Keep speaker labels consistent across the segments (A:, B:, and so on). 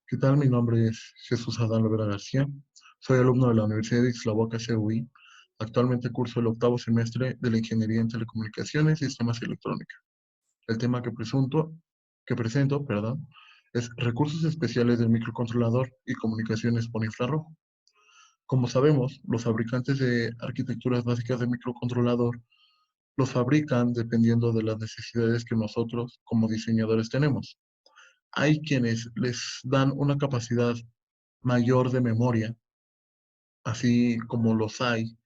A: ¿Qué tal? Mi nombre es Jesús Adán Lovera García. Soy alumno de la Universidad de Ixtlahuaca, CUI. Actualmente curso el octavo semestre de la Ingeniería en Telecomunicaciones y Sistemas Electrónica. El tema que presento, es recursos especiales del microcontrolador y comunicaciones por infrarrojo. Como sabemos, los fabricantes de arquitecturas básicas de microcontrolador los fabrican dependiendo de las necesidades que nosotros como diseñadores tenemos. Hay quienes les dan una capacidad mayor de memoria, así como los hay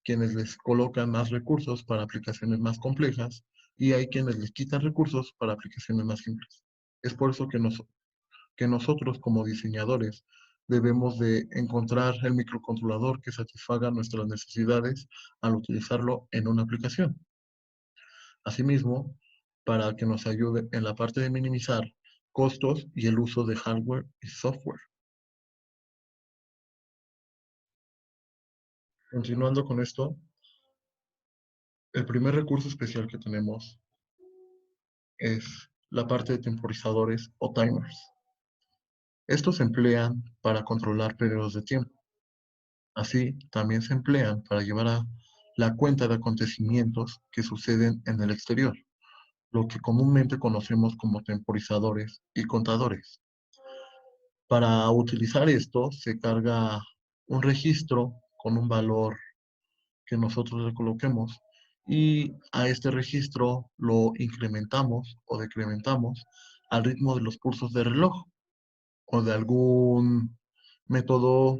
A: quienes les colocan más recursos para aplicaciones más complejas y hay quienes les quitan recursos para aplicaciones más simples. Es por eso que nosotros como diseñadores debemos de encontrar el microcontrolador que satisfaga nuestras necesidades al utilizarlo en una aplicación. Asimismo, para que nos ayude en la parte de minimizar costos y el uso de hardware y software. Continuando con esto, el primer recurso especial que tenemos es la parte de temporizadores o timers. Estos se emplean para controlar periodos de tiempo. Así, también se emplean para llevar a la cuenta de acontecimientos que suceden en el exterior, lo que comúnmente conocemos como temporizadores y contadores. Para utilizar esto, se carga un registro con un valor que nosotros le coloquemos y a este registro lo incrementamos o decrementamos al ritmo de los pulsos de reloj o de algún método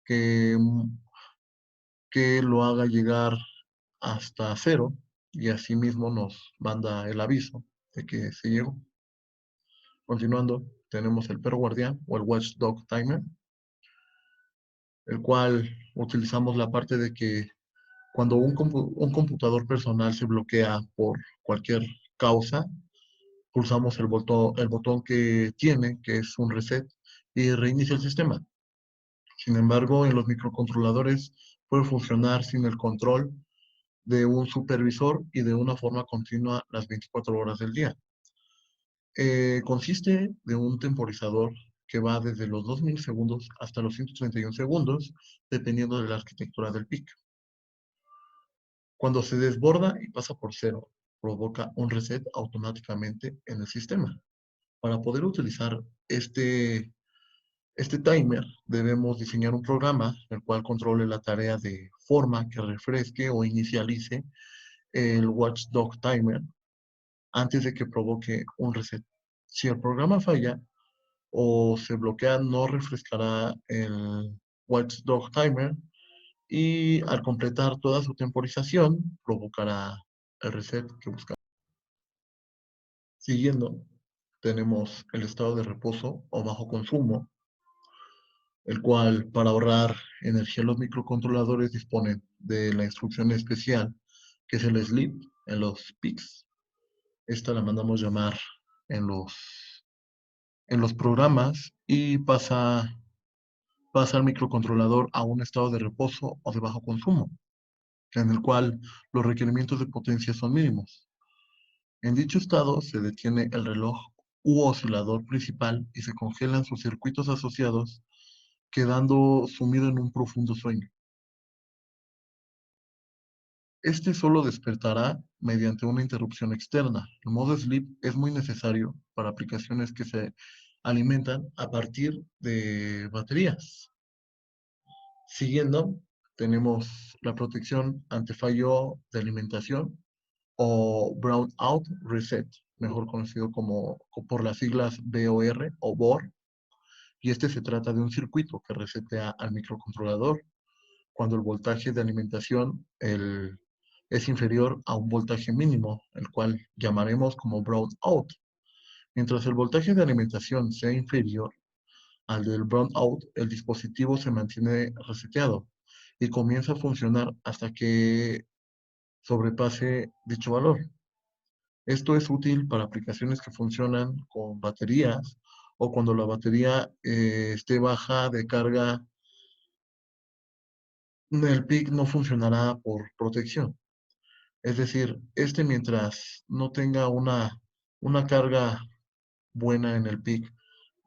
A: que, que lo haga llegar hasta cero y así mismo nos manda el aviso de que se llegó. Continuando, tenemos el perro guardián o el watchdog timer, el cual utilizamos la parte de que cuando un computador personal se bloquea por cualquier causa, pulsamos el botón que tiene, que es un reset, y reinicia el sistema. Sin embargo, en los microcontroladores puede funcionar sin el control de un supervisor y de una forma continua las 24 horas del día. Consiste de un temporizador que va desde los 2000 segundos hasta los 131 segundos, dependiendo de la arquitectura del PIC. Cuando se desborda y pasa por cero, provoca un reset automáticamente en el sistema. Para poder utilizar este timer, debemos diseñar un programa el cual controle la tarea de forma que refresque o inicialice el Watchdog Timer antes de que provoque un reset. Si el programa falla o se bloquea, no refrescará el Watchdog Timer y al completar toda su temporización, provocará el reset que buscamos. Siguiendo, tenemos el estado de reposo o bajo consumo, el cual para ahorrar energía los microcontroladores disponen de la instrucción especial que es el sleep en los PICs. Esta la mandamos llamar en los programas y pasa al microcontrolador a un estado de reposo o de bajo consumo, en el cual los requerimientos de potencia son mínimos. En dicho estado se detiene el reloj u oscilador principal y se congelan sus circuitos asociados, quedando sumido en un profundo sueño. Este solo despertará mediante una interrupción externa. El modo sleep es muy necesario para aplicaciones que se alimentan a partir de baterías. Siguiendo, tenemos la protección ante fallo de alimentación o Brownout Reset, mejor conocido por las siglas BOR o BOR, y este se trata de un circuito que resetea al microcontrolador cuando el voltaje de alimentación es inferior a un voltaje mínimo, el cual llamaremos como brownout. Mientras el voltaje de alimentación sea inferior al del brownout, el dispositivo se mantiene reseteado y comienza a funcionar hasta que sobrepase dicho valor. Esto es útil para aplicaciones que funcionan con baterías o cuando la batería esté baja de carga, el PIC no funcionará por protección. Es decir, mientras no tenga una carga buena en el PIC,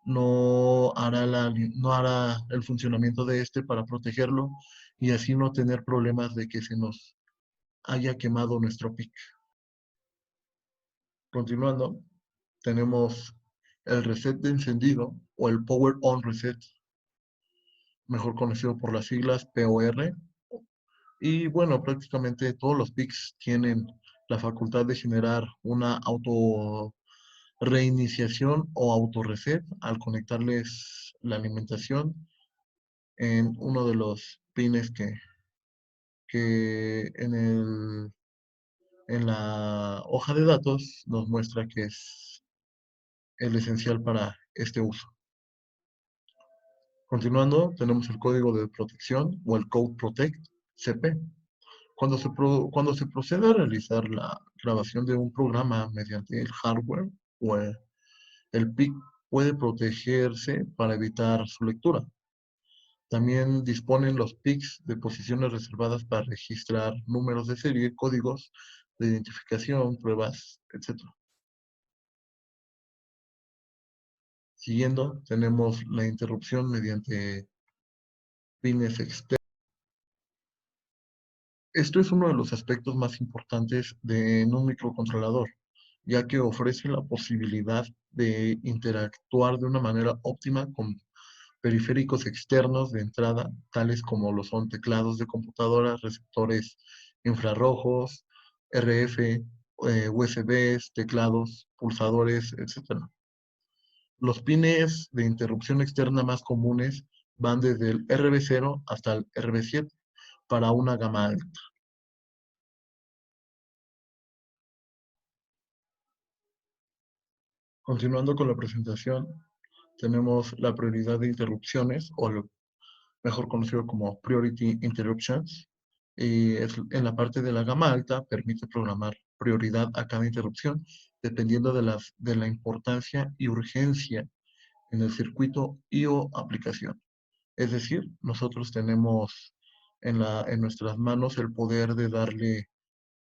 A: no hará el funcionamiento de este para protegerlo y así no tener problemas de que se nos haya quemado nuestro PIC. Continuando, tenemos el reset de encendido o el Power On Reset, mejor conocido por las siglas POR. Y bueno, prácticamente todos los PICs tienen la facultad de generar una auto reiniciación o auto reset al conectarles la alimentación en uno de los pines que en la hoja de datos nos muestra que es el esencial para este uso. Continuando, tenemos el código de protección o el Code Protect CP. Cuando se procede a realizar la grabación de un programa mediante el hardware o el PIC puede protegerse para evitar su lectura. También disponen los PICs de posiciones reservadas para registrar números de serie, códigos de identificación, pruebas, etc. Siguiendo, tenemos la interrupción mediante pines externos. Esto es uno de los aspectos más importantes en un microcontrolador, ya que ofrece la posibilidad de interactuar de una manera óptima con periféricos externos de entrada, tales como lo son teclados de computadoras, receptores infrarrojos, RF, USBs, teclados, pulsadores, etc. Los pines de interrupción externa más comunes van desde el RB0 hasta el RB7 para una gama alta. Continuando con la presentación, tenemos la prioridad de interrupciones, o lo mejor conocido como Priority Interruptions. Y en la parte de la gama alta permite programar prioridad a cada interrupción dependiendo de la importancia y urgencia en el circuito y o aplicación. Es decir, nosotros tenemos en nuestras manos el poder de darle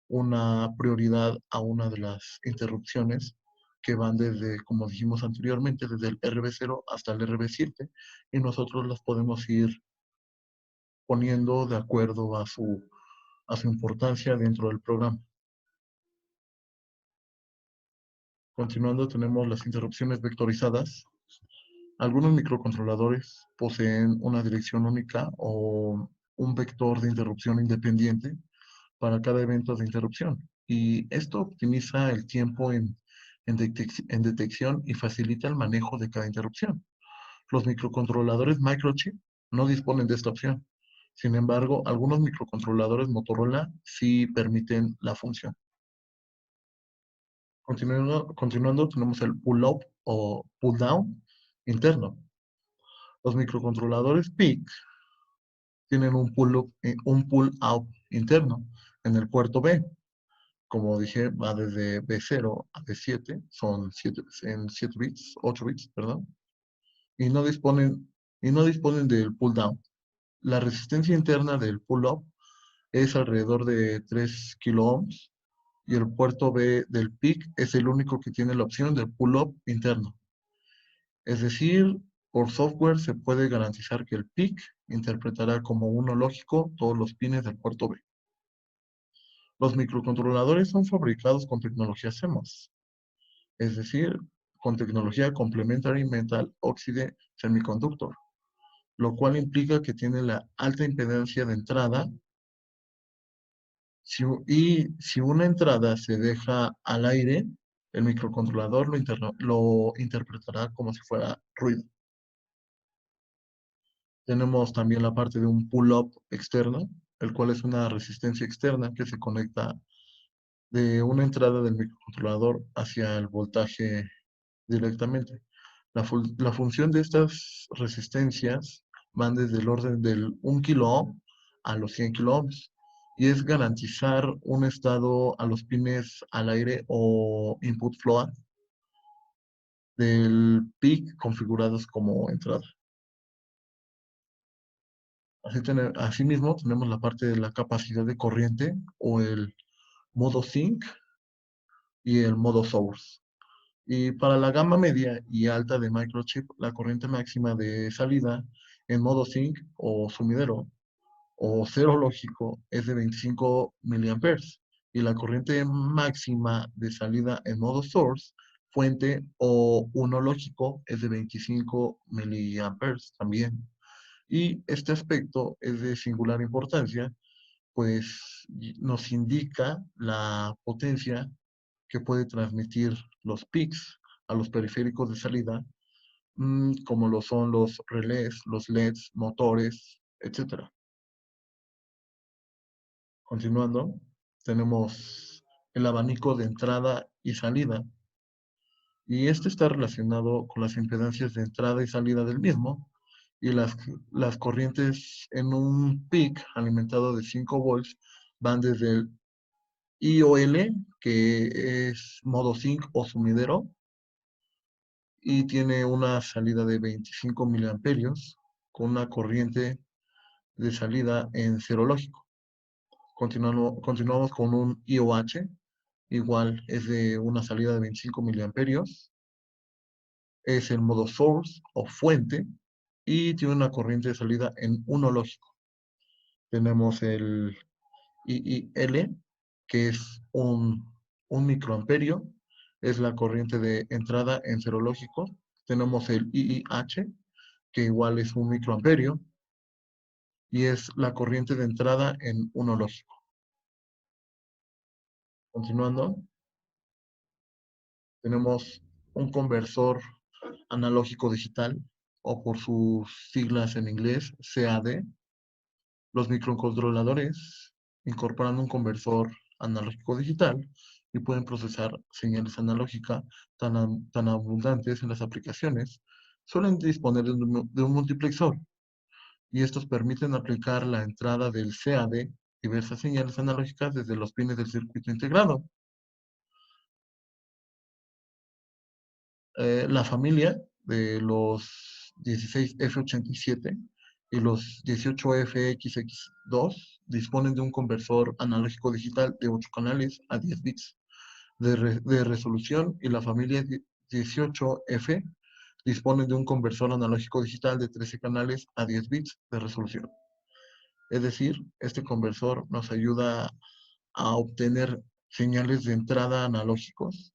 A: una prioridad a una de las interrupciones que van desde, como dijimos anteriormente, desde el RB0 hasta el RB7 y nosotros las podemos ir poniendo de acuerdo a su importancia dentro del programa. Continuando, tenemos las interrupciones vectorizadas. Algunos microcontroladores poseen una dirección única o un vector de interrupción independiente para cada evento de interrupción. Y esto optimiza el tiempo en detección y facilita el manejo de cada interrupción. Los microcontroladores microchip no disponen de esta opción. Sin embargo, algunos microcontroladores Motorola sí permiten la función. Continuando, tenemos el pull-up o pull-down interno. Los microcontroladores PIC tienen un pull-out interno en el puerto B. Como dije, va desde B0 a B7, son 7 bits, 8 bits, perdón, y no disponen del pull-down. La resistencia interna del pull-up es alrededor de 3 kilo ohms y el puerto B del PIC es el único que tiene la opción del pull-up interno. Es decir, por software se puede garantizar que el PIC interpretará como uno lógico todos los pines del puerto B. Los microcontroladores son fabricados con tecnología CMOS, es decir, con tecnología Complementary Metal Oxide Semiconductor, lo cual implica que tiene la alta impedancia de entrada y si una entrada se deja al aire, el microcontrolador lo interpretará como si fuera ruido. Tenemos también la parte de un pull-up externo, el cual es una resistencia externa que se conecta de una entrada del microcontrolador hacia el voltaje directamente. La función de estas resistencias van desde el orden del 1 kilo ohm a los 100 kilo ohms y es garantizar un estado a los pines al aire o input float del PIC configurados como entrada. Asimismo, tenemos la parte de la capacidad de corriente o el modo sync y el modo source. Y para la gama media y alta de microchip, la corriente máxima de salida en modo zinc o sumidero o cero lógico es de 25 miliamperes y la corriente máxima de salida en modo source, fuente o uno lógico es de 25 miliamperes también. Y este aspecto es de singular importancia, pues nos indica la potencia que puede transmitir los PICs a los periféricos de salida, como lo son los relés, los LEDs, motores, etcétera. Continuando, tenemos el abanico de entrada y salida, y este está relacionado con las impedancias de entrada y salida del mismo, y las corrientes en un PIC alimentado de 5 volts van desde el IOL, que es modo zinc o sumidero, y tiene una salida de 25 miliamperios con una corriente de salida en cero lógico. Continuamos con un IOH, igual es de una salida de 25 miliamperios, es el modo source o fuente y tiene una corriente de salida en uno lógico. Tenemos el IIL, que es un microamperio, es la corriente de entrada en cero lógico. Tenemos el IIH, que igual es un microamperio y es la corriente de entrada en uno lógico. Continuando, tenemos un conversor analógico digital, o por sus siglas en inglés, CAD. Los microcontroladores incorporan un conversor analógico digital y pueden procesar señales analógicas tan abundantes en las aplicaciones. Suelen disponer de un multiplexor y estos permiten aplicar la entrada del CAD diversas señales analógicas desde los pines del circuito integrado. La familia de los 16F87 y los 18FXX2 disponen de un conversor analógico digital de 8 canales a 10 bits de resolución, y la familia 18F dispone de un conversor analógico digital de 13 canales a 10 bits de resolución. Es decir, este conversor nos ayuda a obtener señales de entrada analógicos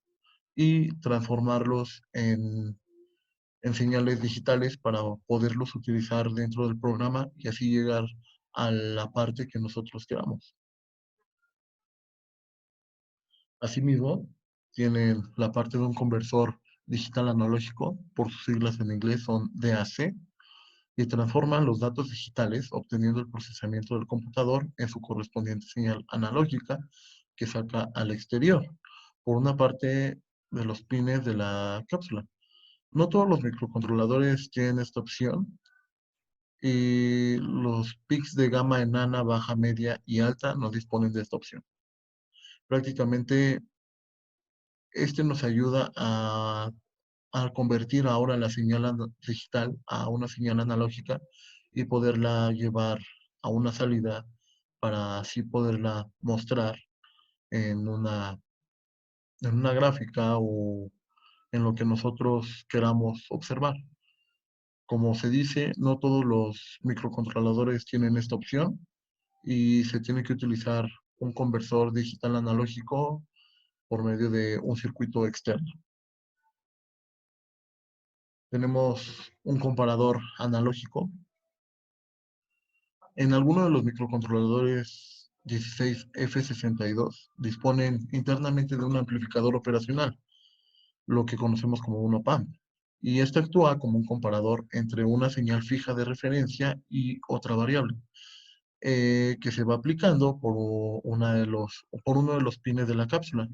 A: y transformarlos en señales digitales para poderlos utilizar dentro del programa y así llegar a la parte que nosotros queramos. Asimismo, tienen la parte de un conversor digital analógico, por sus siglas en inglés son DAC, y transforman los datos digitales obteniendo el procesamiento del computador en su correspondiente señal analógica que saca al exterior, por una parte de los pines de la cápsula. No todos los microcontroladores tienen esta opción, y los PICs de gama enana, baja, media y alta no disponen de esta opción. Prácticamente, este nos ayuda a convertir ahora la señal digital a una señal analógica y poderla llevar a una salida para así poderla mostrar en una gráfica o en lo que nosotros queramos observar. Como se dice, no todos los microcontroladores tienen esta opción y se tiene que utilizar un conversor digital analógico por medio de un circuito externo. Tenemos un comparador analógico. En algunos de los microcontroladores 16F62 disponen internamente de un amplificador operacional, lo que conocemos como un op-amp, y este actúa como un comparador entre una señal fija de referencia y otra variable, que se va aplicando por uno de los pines de la cápsula.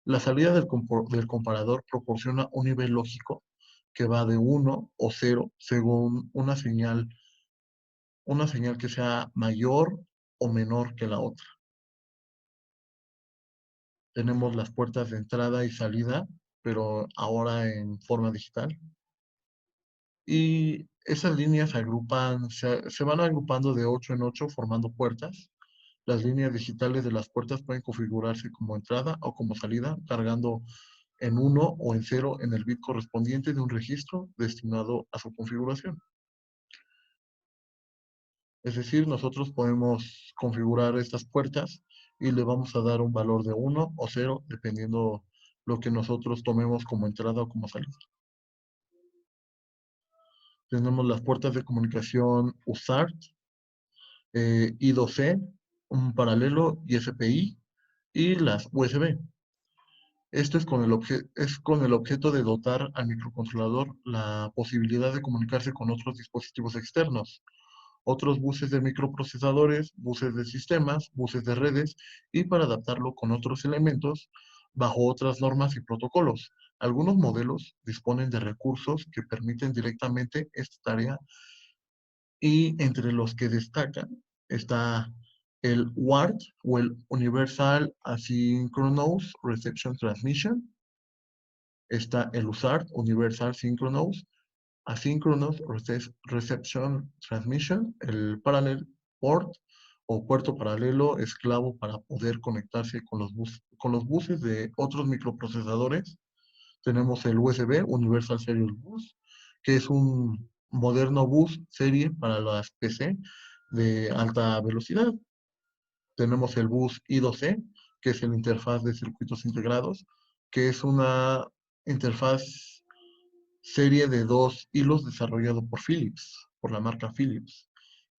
A: La salida del comparador proporciona un nivel lógico que va de 1 o 0 según una señal que sea mayor o menor que la otra. Tenemos las puertas de entrada y salida, pero ahora en forma digital. Y esas líneas se van agrupando de 8 en 8 formando puertas. Las líneas digitales de las puertas pueden configurarse como entrada o como salida, cargando en 1 o en 0 en el bit correspondiente de un registro destinado a su configuración. Es decir, nosotros podemos configurar estas puertas y le vamos a dar un valor de 1 o 0, dependiendo lo que nosotros tomemos como entrada o como salida. Tenemos las puertas de comunicación USART, I2C, un paralelo y SPI, y las USB. Esto es con el objeto de dotar al microcontrolador la posibilidad de comunicarse con otros dispositivos externos, otros buses de microprocesadores, buses de sistemas, buses de redes, y para adaptarlo con otros elementos bajo otras normas y protocolos. Algunos modelos disponen de recursos que permiten directamente esta tarea, y entre los que destacan está el UART o el Universal Asynchronous Reception Transmission. Está el USART, Universal Synchronous Asynchronous Reception Transmission, el Parallel Port o puerto paralelo esclavo para poder conectarse con los buses de otros microprocesadores. Tenemos el USB, Universal Serial Bus, que es un moderno bus serie para las PC de alta velocidad. Tenemos el bus I2C, que es el interfaz de circuitos integrados, que es una interfaz serie de 2 hilos desarrollado por Philips, por la marca Philips.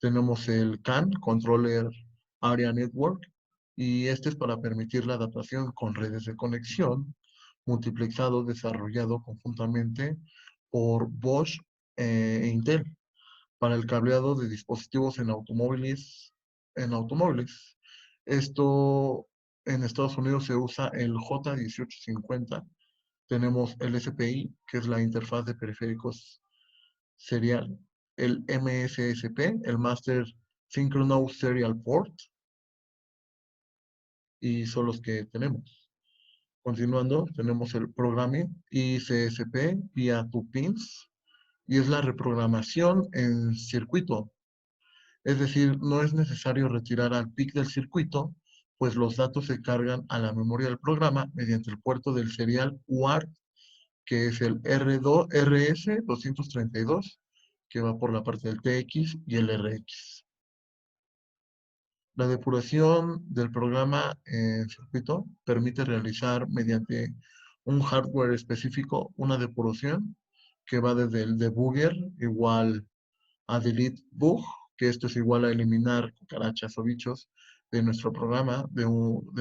A: Tenemos el CAN, Controller Area Network, y este es para permitir la adaptación con redes de conexión multiplexado desarrollado conjuntamente por Bosch e Intel para el cableado de dispositivos en automóviles. Esto en Estados Unidos se usa el J1850. Tenemos el SPI, que es la interfaz de periféricos serial, el MSSP, el Master Synchronous Serial Port, y son los que tenemos. Continuando, tenemos el Programming ICSP vía 2 pins, y es la reprogramación en circuito. Es decir, no es necesario retirar al PIC del circuito, pues los datos se cargan a la memoria del programa mediante el puerto del serial UART, que es el RS232, que va por la parte del TX y el RX. La depuración del programa en circuito permite realizar mediante un hardware específico una depuración que va desde el debugger igual a delete bug, que esto es igual a eliminar cucarachas o bichos de nuestro programa, de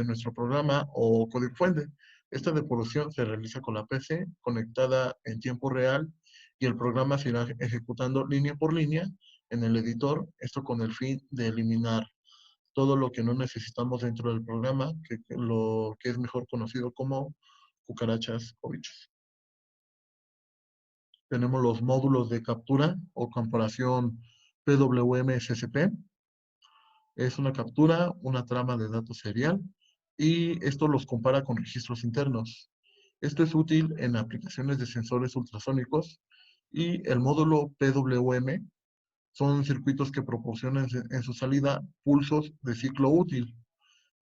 A: nuestro programa o código fuente. Esta depuración se realiza con la PC conectada en tiempo real, y el programa se irá ejecutando línea por línea en el editor, esto con el fin de eliminar todo lo que no necesitamos dentro del programa, lo que es mejor conocido como cucarachas o bichos. Tenemos los módulos de captura o comparación PWM-SCP. Es una captura, una trama de datos serial, y esto los compara con registros internos. Esto es útil en aplicaciones de sensores ultrasónicos, y el módulo PWM son circuitos que proporcionan en su salida pulsos de ciclo útil.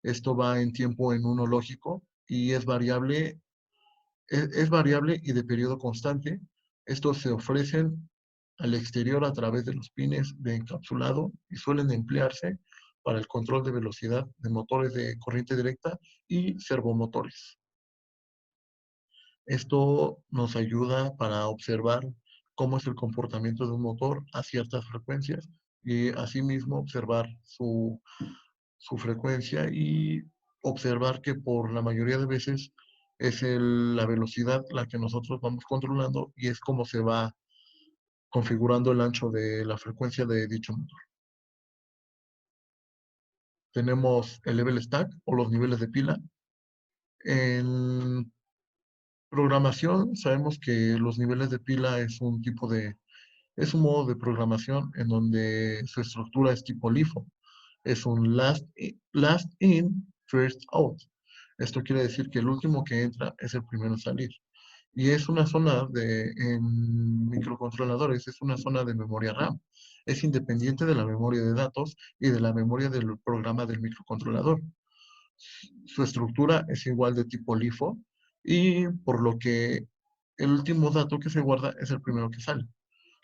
A: Esto va en tiempo en uno lógico y es variable y de periodo constante. Estos se ofrecen al exterior a través de los pines de encapsulado y suelen emplearse para el control de velocidad de motores de corriente directa y servomotores. Esto nos ayuda para observar cómo es el comportamiento de un motor a ciertas frecuencias, y asimismo observar su frecuencia y observar que por la mayoría de veces es la velocidad la que nosotros vamos controlando, y es como se va configurando el ancho de la frecuencia de dicho motor. Tenemos el level stack o los niveles de pila. En programación sabemos que los niveles de pila es un modo de programación en donde su estructura es tipo LIFO. Es un last in, first out. Esto quiere decir que el último que entra es el primero en salir. Y es una zona en microcontroladores, es una zona de memoria RAM. Es independiente de la memoria de datos y de la memoria del programa del microcontrolador. Su estructura es igual de tipo LIFO, y por lo que el último dato que se guarda es el primero que sale.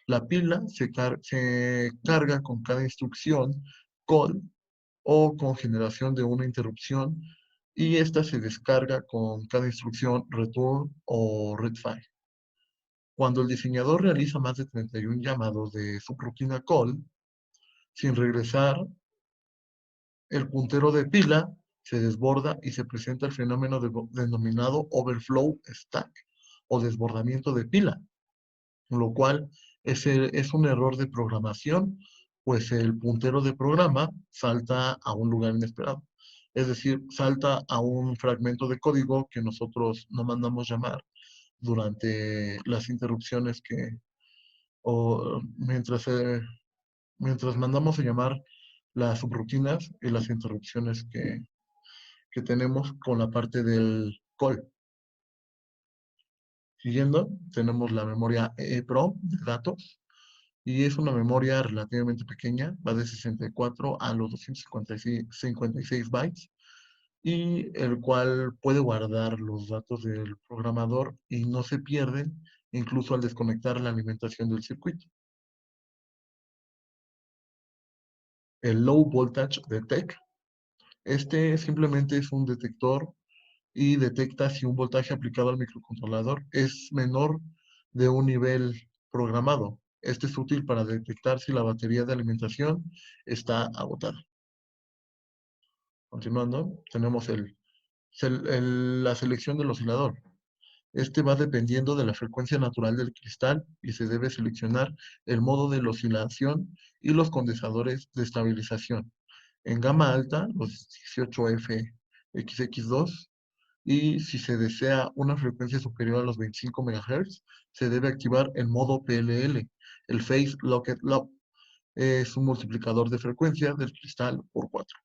A: La pila se carga con cada instrucción call o con generación de una interrupción y esta se descarga con cada instrucción return o readfile. Cuando el diseñador realiza más de 31 llamados de subrutina call, sin regresar, el puntero de pila se desborda y se presenta el fenómeno denominado overflow stack o desbordamiento de pila, lo cual es un error de programación, pues el puntero de programa salta a un lugar inesperado. Es decir, salta a un fragmento de código que nosotros no mandamos llamar durante las interrupciones o mientras mandamos a llamar las subrutinas y las interrupciones que tenemos con la parte del call. Siguiendo, tenemos la memoria EEPROM de datos, y es una memoria relativamente pequeña, va de 64 a los 256 bytes, y el cual puede guardar los datos del programador y no se pierden incluso al desconectar la alimentación del circuito. El Low Voltage Detect, este simplemente es un detector y detecta si un voltaje aplicado al microcontrolador es menor de un nivel programado. Este es útil para detectar si la batería de alimentación está agotada. Continuando, tenemos la selección del oscilador. Este va dependiendo de la frecuencia natural del cristal y se debe seleccionar el modo de la oscilación y los condensadores de estabilización. En gama alta, los 18FXX2, y si se desea una frecuencia superior a los 25 MHz, se debe activar el modo PLL, el Phase Locked Loop. Es un multiplicador de frecuencia del cristal por 4.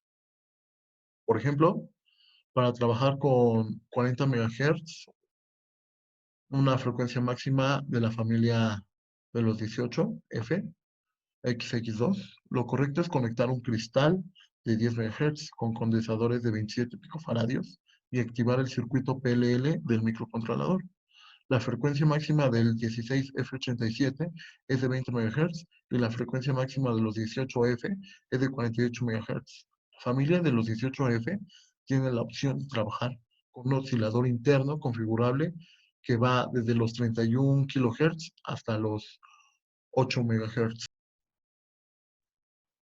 A: Por ejemplo, para trabajar con 40 MHz, una frecuencia máxima de la familia de los 18F, XX2, lo correcto es conectar un cristal de 10 MHz con condensadores de 27 picofaradios y activar el circuito PLL del microcontrolador. La frecuencia máxima del 16F87 es de 20 MHz y la frecuencia máxima de los 18F es de 48 MHz. La familia de los 18F tiene la opción de trabajar con un oscilador interno configurable que va desde los 31 kHz hasta los 8 MHz.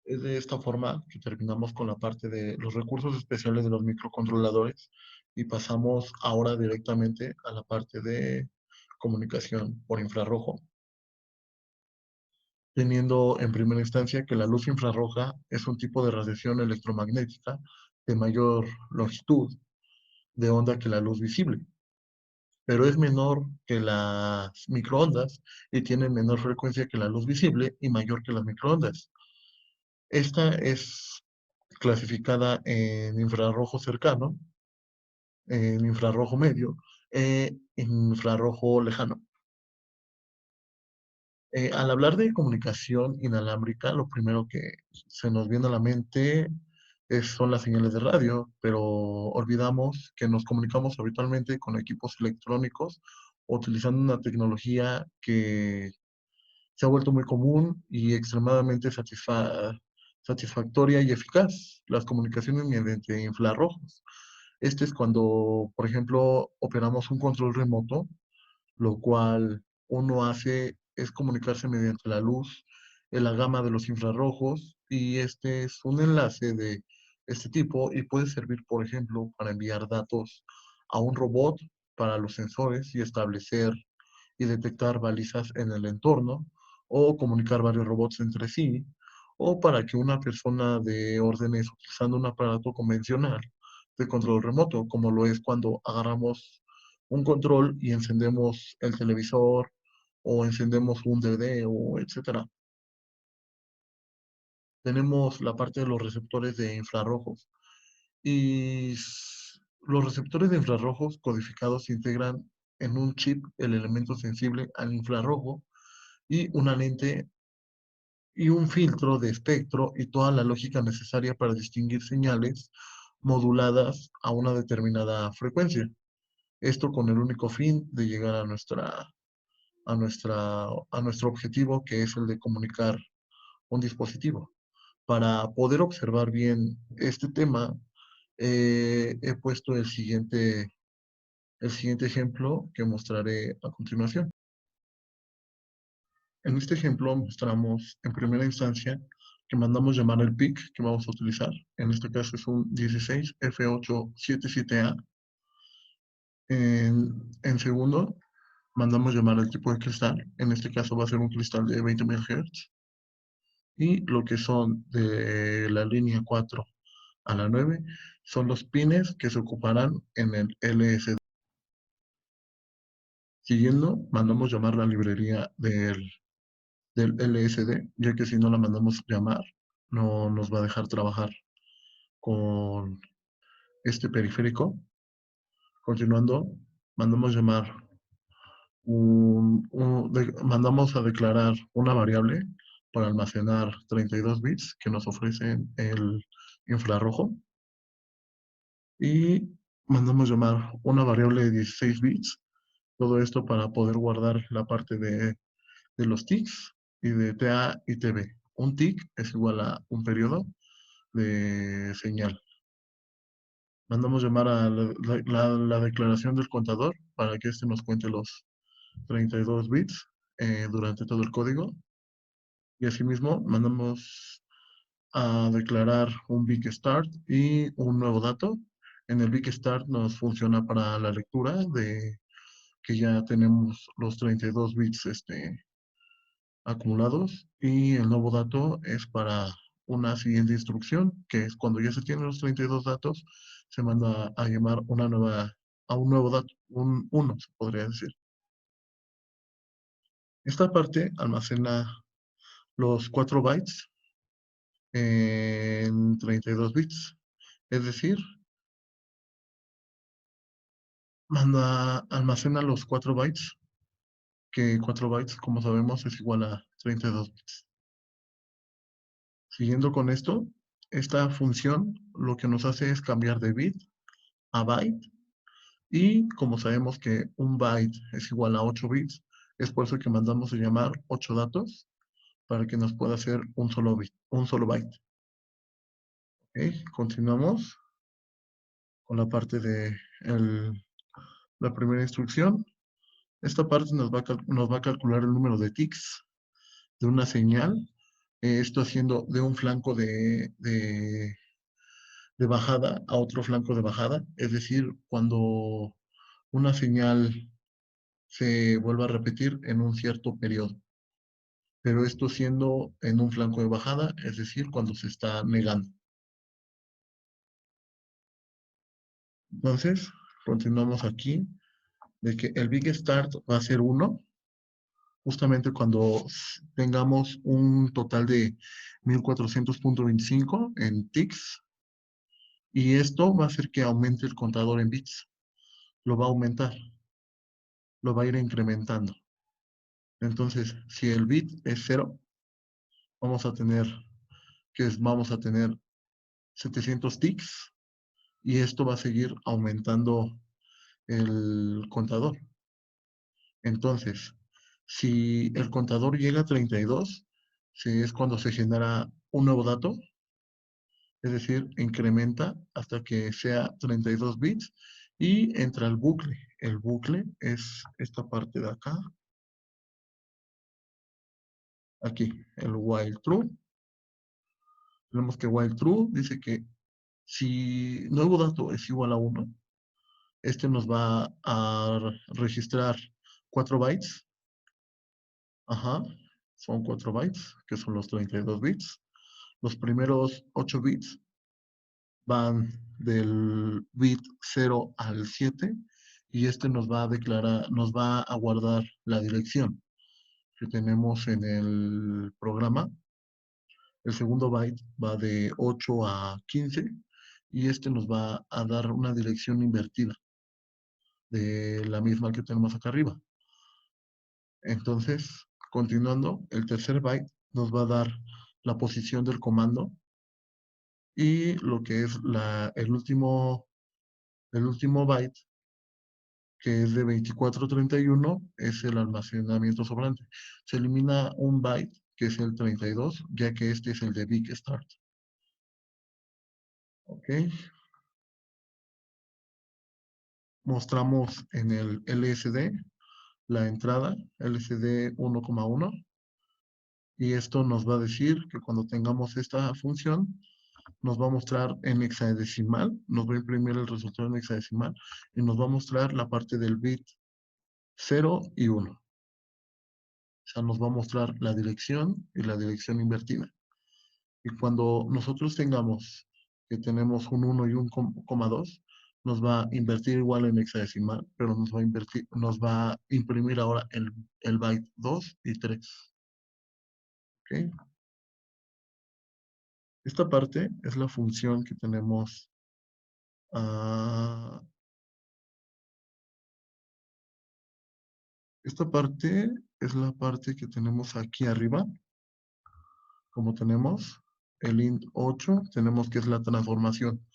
A: Es de esta forma que terminamos con la parte de los recursos especiales de los microcontroladores y pasamos ahora directamente a la parte de comunicación por infrarrojo, teniendo en primera instancia que la luz infrarroja es un tipo de radiación electromagnética de mayor longitud de onda que la luz visible, pero es menor que las microondas y tiene menor frecuencia que la luz visible y mayor que las microondas. Esta es clasificada en infrarrojo cercano, en infrarrojo medio e infrarrojo lejano. Al hablar de comunicación inalámbrica, lo primero que se nos viene a la mente son las señales de radio, pero olvidamos que nos comunicamos habitualmente con equipos electrónicos utilizando una tecnología que se ha vuelto muy común y extremadamente satisfactoria y eficaz, las comunicaciones mediante infrarrojos. Este es cuando, por ejemplo, operamos un control remoto, lo cual uno hace es comunicarse mediante la luz en la gama de los infrarrojos, y este es un enlace de este tipo y puede servir, por ejemplo, para enviar datos a un robot para los sensores y establecer y detectar balizas en el entorno, o comunicar varios robots entre sí, o para que una persona dé órdenes utilizando un aparato convencional de control remoto, como lo es cuando agarramos un control y encendemos el televisor o encendemos un DVD o etcétera. Tenemos la parte de los receptores de infrarrojos y los receptores de infrarrojos codificados integran en un chip el elemento sensible al infrarrojo y una lente y un filtro de espectro y toda la lógica necesaria para distinguir señales moduladas a una determinada frecuencia. Esto con el único fin de llegar a nuestro objetivo, que es el de comunicar un dispositivo. Para poder observar bien este tema, he puesto el siguiente ejemplo que mostraré a continuación. En este ejemplo mostramos en primera instancia que mandamos llamar el PIC que vamos a utilizar. En este caso es un 16F877A. En segundo, mandamos llamar al tipo de cristal. En este caso va a ser un cristal de 20 MHz. Y lo que son de la línea 4 a la 9 son los pines que se ocuparán en el LSD. Siguiendo, mandamos llamar la librería del LSD, ya que si no la mandamos llamar, no nos va a dejar trabajar con este periférico. Continuando, mandamos llamar mandamos a declarar una variable para almacenar 32 bits que nos ofrece el infrarrojo y mandamos llamar una variable de 16 bits, todo esto para poder guardar la parte de los ticks y de TA y TB. Un tick es igual a un periodo de señal. Mandamos llamar a la declaración del contador para que este nos cuente los 32 bits durante todo el código. Y asimismo mandamos a declarar un big start y un nuevo dato. En el big start nos funciona para la lectura de que ya tenemos los 32 bits acumulados y el nuevo dato es para una siguiente instrucción, que es cuando ya se tienen los 32 datos, se manda a llamar a un nuevo dato, un 1, se podría decir. Esta parte almacena los 4 bytes en 32 bits, es decir, almacena los 4 bytes, que 4 bytes, como sabemos, es igual a 32 bits. Siguiendo con esto, esta función lo que nos hace es cambiar de bit a byte. Y como sabemos que un byte es igual a 8 bits, es por eso que mandamos a llamar 8 datos para que nos pueda hacer un solo bit, un solo byte. ¿Ok? Continuamos con la parte de la primera instrucción. Esta parte nos va a calcular el número de ticks de una señal. Esto haciendo de un flanco de bajada a otro flanco de bajada. Es decir, cuando una señal se vuelva a repetir en un cierto periodo. Pero esto siendo en un flanco de bajada, es decir, cuando se está negando. Entonces, continuamos aquí, de que el big start va a ser 1, justamente cuando tengamos un total de 1400.25 en ticks, y esto va a hacer que aumente el contador en bits. Lo va a aumentar, lo va a ir incrementando. Entonces, si el bit es 0, vamos a tener vamos a tener 700 ticks y esto va a seguir aumentando el contador. Entonces, si el contador llega a 32, es cuando se genera un nuevo dato, es decir, incrementa hasta que sea 32 bits y entra el bucle. El bucle es esta parte de acá, aquí, el while true. Tenemos que while true dice que si nuevo dato es igual a 1, este nos va a registrar 4 bytes. Ajá, son 4 bytes, que son los 32 bits. Los primeros 8 bits van del bit 0 al 7 y este nos va a declarar, nos va a guardar la dirección que tenemos en el programa. El segundo byte va de 8 a 15 y este nos va a dar una dirección invertida de la misma que tenemos acá arriba. Entonces, continuando, el tercer byte nos va a dar la posición del comando y lo que es el último byte, que es de 2431, es el almacenamiento sobrante. Se elimina un byte, que es el 32, ya que este es el de Big Start. ¿Ok? Mostramos en el LSD la entrada LSD 1,1 y esto nos va a decir que cuando tengamos esta función nos va a mostrar en hexadecimal, nos va a imprimir el resultado en hexadecimal y nos va a mostrar la parte del bit 0 y 1. O sea, nos va a mostrar la dirección y la dirección invertida. Y cuando nosotros tengamos que tenemos un 1 y un coma 2, nos va a invertir igual en hexadecimal, pero nos va a imprimir ahora el byte 2 y 3. ¿Okay? Esta parte es la función que tenemos. uh, Esta parte es la parte que tenemos aquí arriba. Como tenemos el int 8, tenemos que es la transformación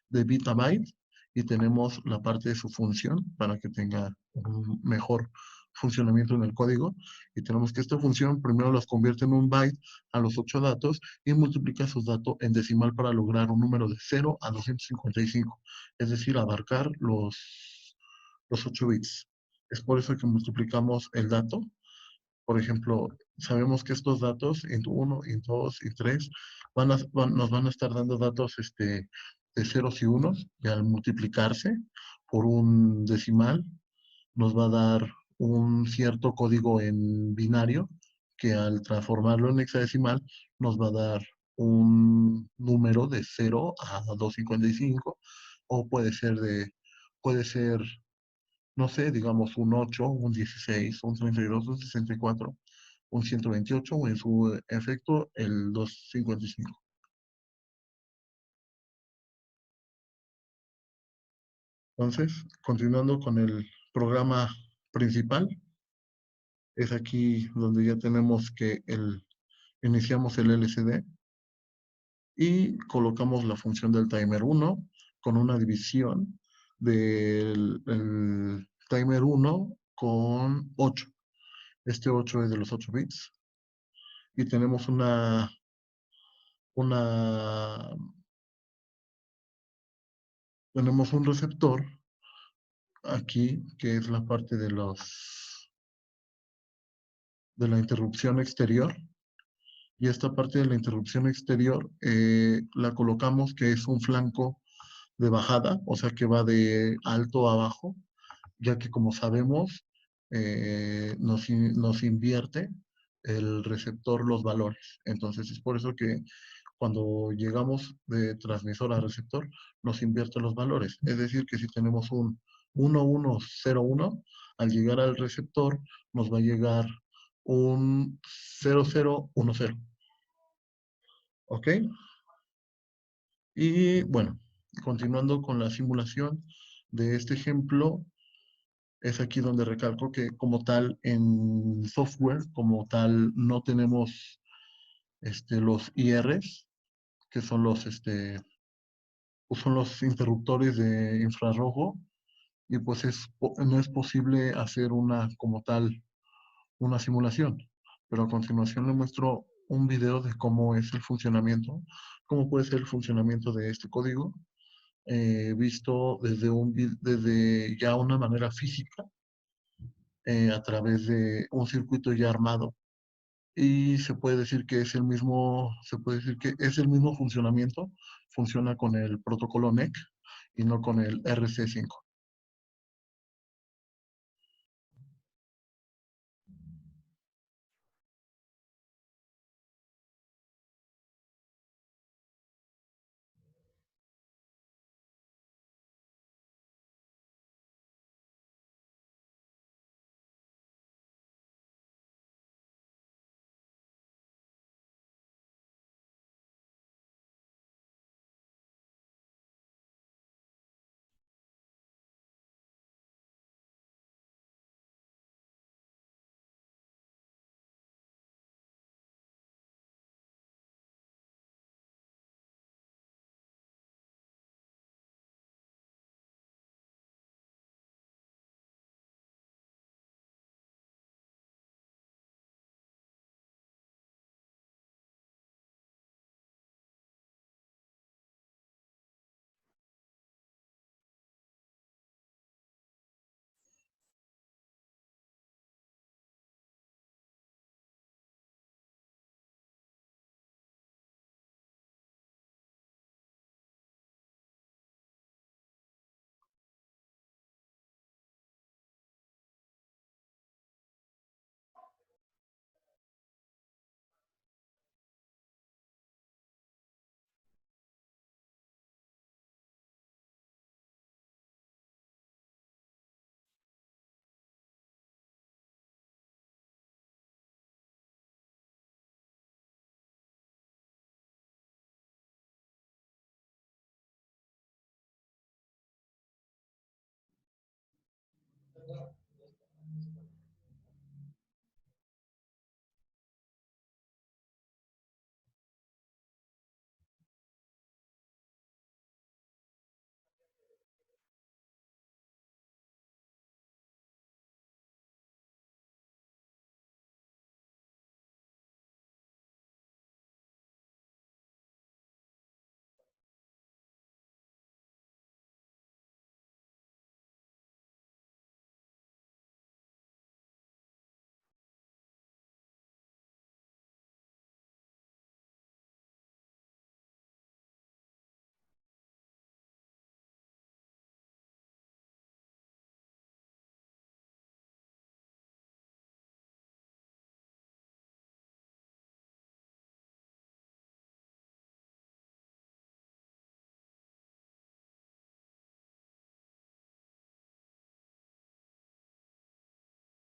A: de bit a byte y tenemos la parte de su función para que tenga un mejor funcionamiento en el código. Y tenemos que esta función primero los convierte en un byte a los 8 datos y multiplica sus datos en decimal para lograr un número de 0 a 255, es decir, abarcar los 8 bits. Es por eso que multiplicamos el dato. Por ejemplo, sabemos que estos datos, int1, int2, int3, nos van a estar dando datos de ceros y unos, y al multiplicarse por un decimal, nos va a dar un cierto código en binario, que al transformarlo en hexadecimal, nos va a dar un número de 0 a 255, o puede ser no sé, digamos un 8, un 16, un 32, un 64, un 128 o en su efecto el 255. Entonces, continuando con el programa principal, es aquí donde ya tenemos que iniciamos el LCD y colocamos la función del timer 1 con una división del timer 1 con 8. Este 8 es de los 8 bits y tenemos una, tenemos un receptor aquí que es la parte de la interrupción exterior, y esta parte de la interrupción exterior la colocamos que es un flanco de bajada, o sea que va de alto a bajo, ya que como sabemos nos invierte el receptor los valores. Entonces es por eso que cuando llegamos de transmisor a receptor, nos invierte los valores. Es decir, que si tenemos un 1101, al llegar al receptor, nos va a llegar un 0010. ¿Ok? Y bueno, continuando con la simulación de este ejemplo, es aquí donde recalco que como tal en software, como tal, no tenemos los IRs, que son los interruptores de infrarrojo, y pues no es posible hacer como tal, una simulación. Pero a continuación le muestro un video de cómo es el funcionamiento, cómo puede ser el funcionamiento de este código, visto desde ya una manera física, a través de un circuito ya armado. Y se puede decir que es el mismo funcionamiento, funciona con el protocolo NEC y no con el RC5.